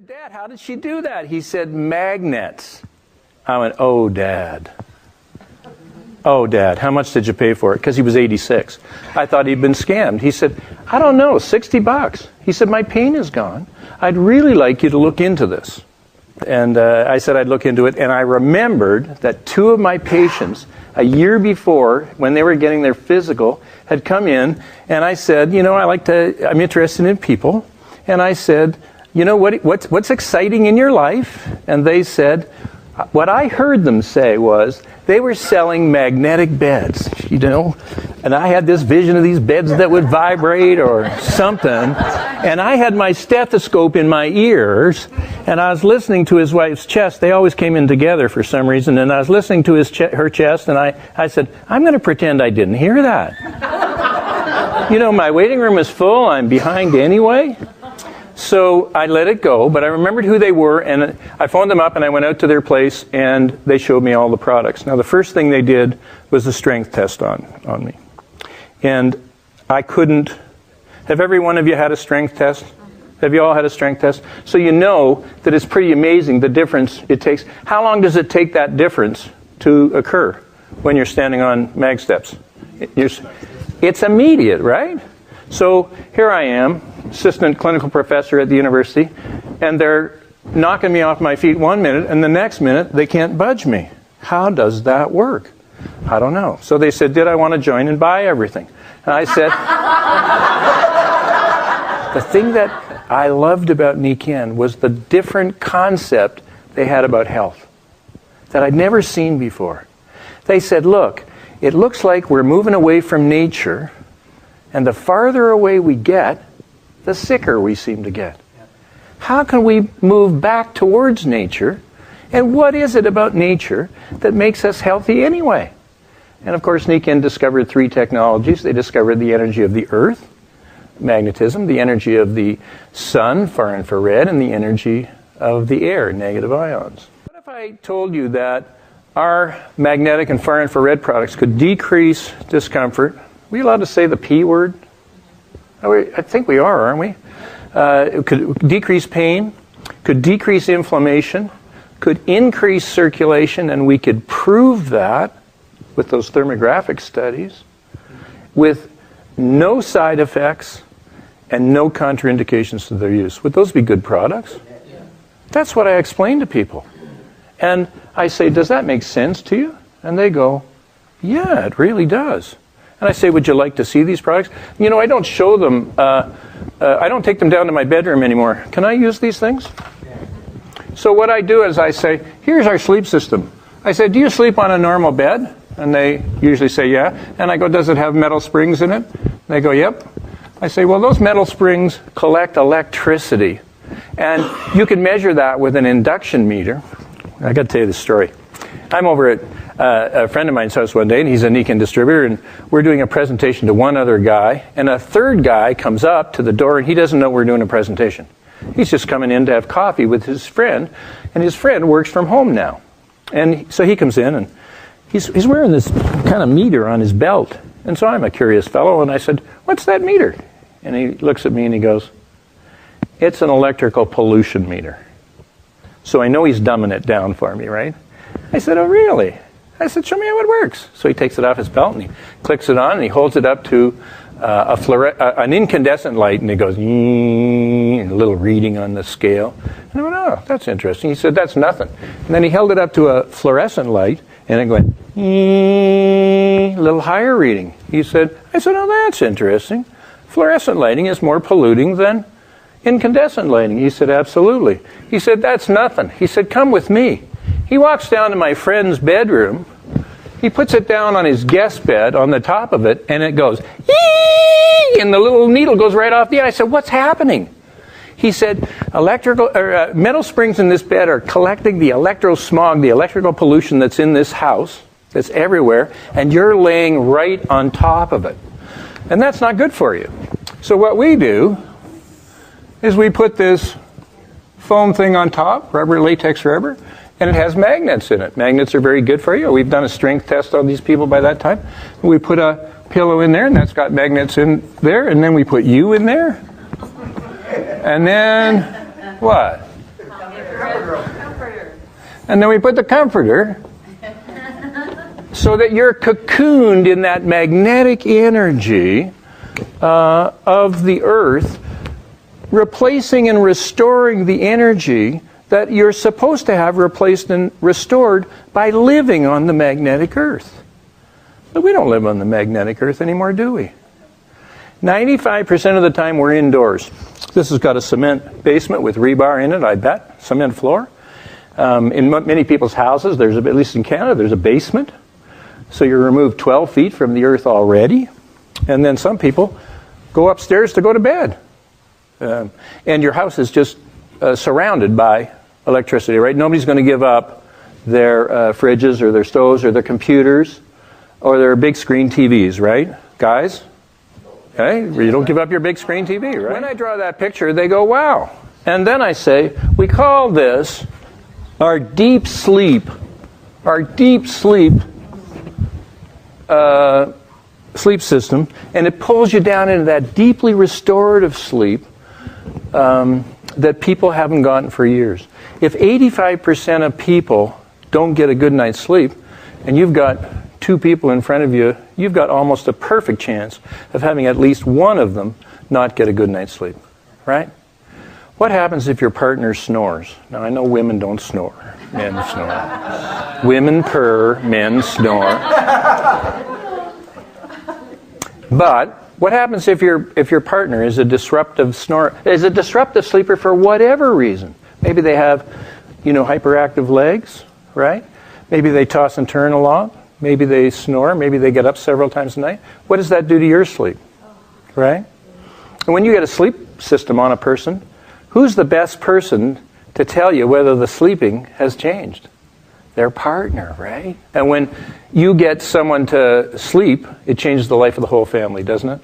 said, Dad, how did she do that? He said, magnets. I went, oh, Dad. Oh, Dad, how much did you pay for it? Because he was 86. I thought he'd been scammed. He said, I don't know, $60. He said, my pain is gone. I'd really like you to look into this. And I said I'd look into it. And I remembered that two of my patients, a year before, when they were getting their physical, had come in. And I said, you know, I'm interested in people. And I said, you know, what's exciting in your life? And they said, what I heard them say was they were selling magnetic beds, you know, and I had this vision of these beds that would vibrate or something, and I had my stethoscope in my ears, and I was listening to his wife's chest. They always came in together for some reason, and I was listening to her chest, and I said, I'm going to pretend I didn't hear that. You know, my waiting room is full. I'm behind anyway. So I let it go, but I remembered who they were, and I phoned them up, and I went out to their place, and they showed me all the products. Now, the first thing they did was the strength test on me. And I couldn't... Have every one of you had a strength test? Have you all had a strength test? So you know that it's pretty amazing the difference it takes. How long does it take that difference to occur when you're standing on mag steps? It's immediate, right? So here I am, assistant clinical professor at the university, and they're knocking me off my feet 1 minute, and the next minute they can't budge me. How does that work? I don't know. So they said, did I want to join and buy everything? And I said, the thing that I loved about Nikken was the different concept they had about health that I'd never seen before. They said, look, it looks like we're moving away from nature, and the farther away we get, the sicker we seem to get. How can we move back towards nature? And what is it about nature that makes us healthy anyway? And of course, Nikken discovered 3 technologies. They discovered the energy of the earth, magnetism, the energy of the sun, far infrared, and the energy of the air, negative ions. What if I told you that our magnetic and far infrared products could decrease discomfort? Are we allowed to say the P word? I think we are, aren't we? It could decrease pain, could decrease inflammation, could increase circulation, and we could prove that with those thermographic studies, with no side effects and no contraindications to their use. Would those be good products? That's what I explain to people. And I say, does that make sense to you? And they go, yeah, it really does. And I say, would you like to see these products? You know, I don't show them, I don't take them down to my bedroom anymore. Can I use these things? So what I do is I say, here's our sleep system. I say, do you sleep on a normal bed? And they usually say, yeah. And I go, does it have metal springs in it? They go, yep. I say, well, those metal springs collect electricity. And you can measure that with an induction meter. I got to tell you this story. I'm over at a friend of mine's house one day, and he's a Nikken distributor, and we're doing a presentation to one other guy, and a third guy comes up to the door, and he doesn't know we're doing a presentation. He's just coming in to have coffee with his friend, and his friend works from home now. And so he comes in, and he's wearing this kind of meter on his belt. And so I'm a curious fellow, and I said, what's that meter? And he looks at me and he goes, it's an electrical pollution meter. So I know he's dumbing it down for me, right? I said, oh, really? I said, show me how it works. So he takes it off his belt and he clicks it on and he holds it up to an incandescent light, and he goes, a little reading on the scale. And I went, oh, that's interesting. He said, that's nothing. And then he held it up to a fluorescent light, and it went, a little higher reading. I said, oh, that's interesting. Fluorescent lighting is more polluting than incandescent lighting. He said, absolutely. He said, that's nothing. He said, come with me. He walks down to my friend's bedroom. He puts it down on his guest bed on the top of it, and it goes, ee! And the little needle goes right off the end. I said, what's happening? He said, metal springs in this bed are collecting the electrosmog, the electrical pollution that's in this house, that's everywhere, and you're laying right on top of it. And that's not good for you. So what we do is we put this foam thing on top, latex rubber, and it has magnets in it. Magnets are very good for you. We've done a strength test on these people by that time. We put a pillow in there, and that's got magnets in there, and then we put you in there. And then, what? And then we put the comforter so that you're cocooned in that magnetic energy of the earth, replacing and restoring the energy that you're supposed to have replaced and restored by living on the magnetic earth. But we don't live on the magnetic earth anymore, do we? 95% of the time we're indoors. This has got a cement basement with rebar in it, I bet, cement floor. In many people's houses, there's at least in Canada, there's a basement. So you're removed 12 feet from the earth already. And then some people go upstairs to go to bed. And your house is just surrounded by electricity, right? Nobody's going to give up their fridges or their stoves or their computers or their big screen TVs, right? Guys? Okay? You don't give up your big screen TV, right? When I draw that picture, they go, wow. And then I say, we call this our deep sleep. Our deep sleep sleep system. And it pulls you down into that deeply restorative sleep that people haven't gotten for years. If 85% of people don't get a good night's sleep, and you've got two people in front of you, you've got almost a perfect chance of having at least one of them not get a good night's sleep, right? What happens if your partner snores? Now, I know women don't snore. Men snore. Women purr, men snore. But what happens if your partner is a disruptive snorer, is a disruptive sleeper for whatever reason? Maybe they have, hyperactive legs, right? Maybe they toss and turn a lot. Maybe they snore. Maybe they get up several times a night. What does that do to your sleep, right? And when you get a sleep system on a person, who's the best person to tell you whether the sleeping has changed? Their partner, right? And when you get someone to sleep, it changes the life of the whole family, doesn't it?